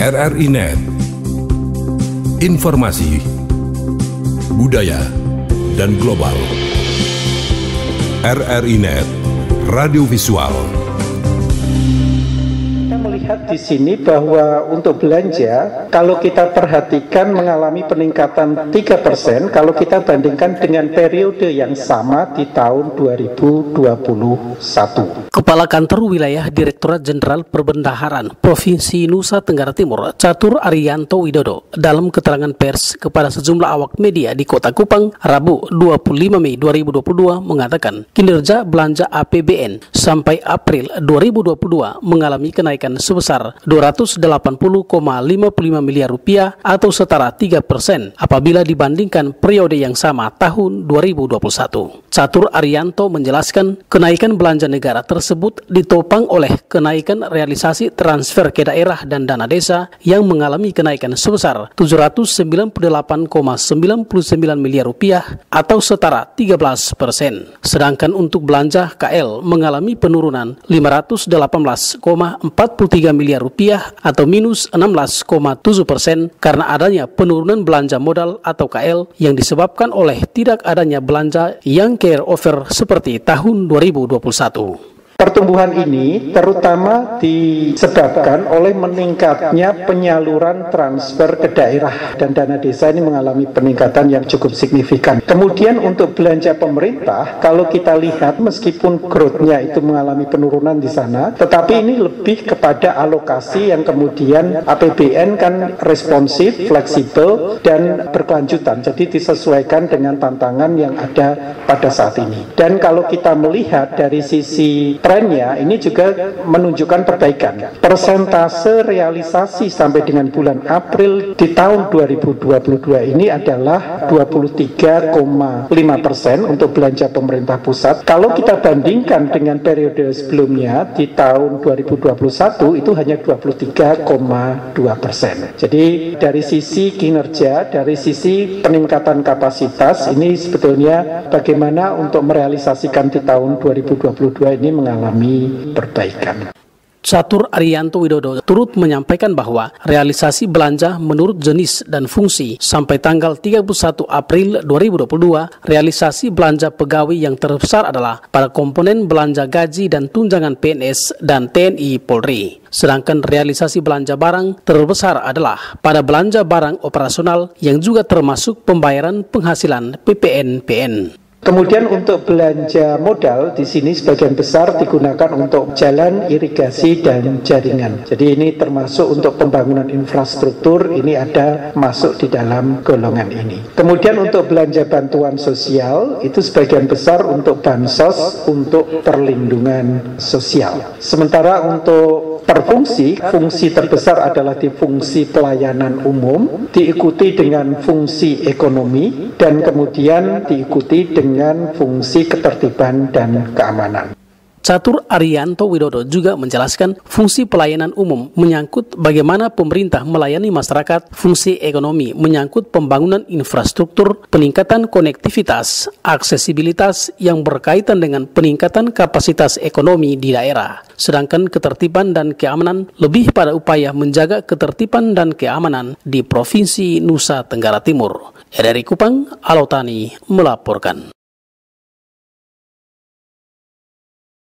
RRI Net. Informasi, budaya, dan global. RRI Net, radio visual. Lihat di sini bahwa untuk belanja, kalau kita perhatikan mengalami peningkatan 3% kalau kita bandingkan dengan periode yang sama di tahun 2021. Kepala Kantor Wilayah Direktorat Jenderal Perbendaharaan Provinsi Nusa Tenggara Timur, Catur Ariyanto Widodo, dalam keterangan pers kepada sejumlah awak media di Kota Kupang, Rabu 25 Mei 2022 mengatakan kinerja belanja APBN sampai April 2022 mengalami kenaikan sebesar 280,55 miliar rupiah atau setara 3% apabila dibandingkan periode yang sama tahun 2021. Catur Ariyanto menjelaskan kenaikan belanja negara tersebut ditopang oleh kenaikan realisasi transfer ke daerah dan dana desa yang mengalami kenaikan sebesar 798,99 miliar rupiah atau setara 13%. Sedangkan untuk belanja KL mengalami penurunan 518,43 miliar rupiah atau minus 16,7% karena adanya penurunan belanja modal atau KL yang disebabkan oleh tidak adanya belanja yang carry over seperti tahun 2021. Pertumbuhan ini terutama disebabkan oleh meningkatnya penyaluran transfer ke daerah dan dana desa ini mengalami peningkatan yang cukup signifikan. Kemudian untuk belanja pemerintah, kalau kita lihat meskipun growth-nya itu mengalami penurunan di sana, tetapi ini lebih kepada alokasi yang kemudian APBN kan responsif, fleksibel, dan berkelanjutan. Jadi disesuaikan dengan tantangan yang ada pada saat ini. Dan kalau kita melihat dari sisi trennya ini juga menunjukkan perbaikan. Persentase realisasi sampai dengan bulan April di tahun 2022 ini adalah 23,5% untuk belanja pemerintah pusat. Kalau kita bandingkan dengan periode sebelumnya di tahun 2021 itu hanya 23,2%. Jadi dari sisi kinerja, dari sisi peningkatan kapasitas ini sebetulnya bagaimana untuk merealisasikan di tahun 2022 ini mengalami perbaikan. Catur Ariyanto Widodo turut menyampaikan bahwa realisasi belanja menurut jenis dan fungsi sampai tanggal 31 April 2022, realisasi belanja pegawai yang terbesar adalah pada komponen belanja gaji dan tunjangan PNS dan TNI Polri. Sedangkan realisasi belanja barang terbesar adalah pada belanja barang operasional yang juga termasuk pembayaran penghasilan PPN-PN. Kemudian untuk belanja modal di sini sebagian besar digunakan untuk jalan, irigasi, dan jaringan. Jadi ini termasuk untuk pembangunan infrastruktur, ini ada masuk di dalam golongan ini. Kemudian untuk belanja bantuan sosial, itu sebagian besar untuk bansos, untuk perlindungan sosial. Sementara untuk per fungsi terbesar adalah di fungsi pelayanan umum, diikuti dengan fungsi ekonomi, dan kemudian diikuti dengan fungsi ketertiban dan keamanan. Catur Ariyanto Widodo juga menjelaskan fungsi pelayanan umum menyangkut bagaimana pemerintah melayani masyarakat, fungsi ekonomi menyangkut pembangunan infrastruktur, peningkatan konektivitas, aksesibilitas yang berkaitan dengan peningkatan kapasitas ekonomi di daerah. Sedangkan ketertiban dan keamanan lebih pada upaya menjaga ketertiban dan keamanan di Provinsi Nusa Tenggara Timur. RRI Kupang, Alotani melaporkan.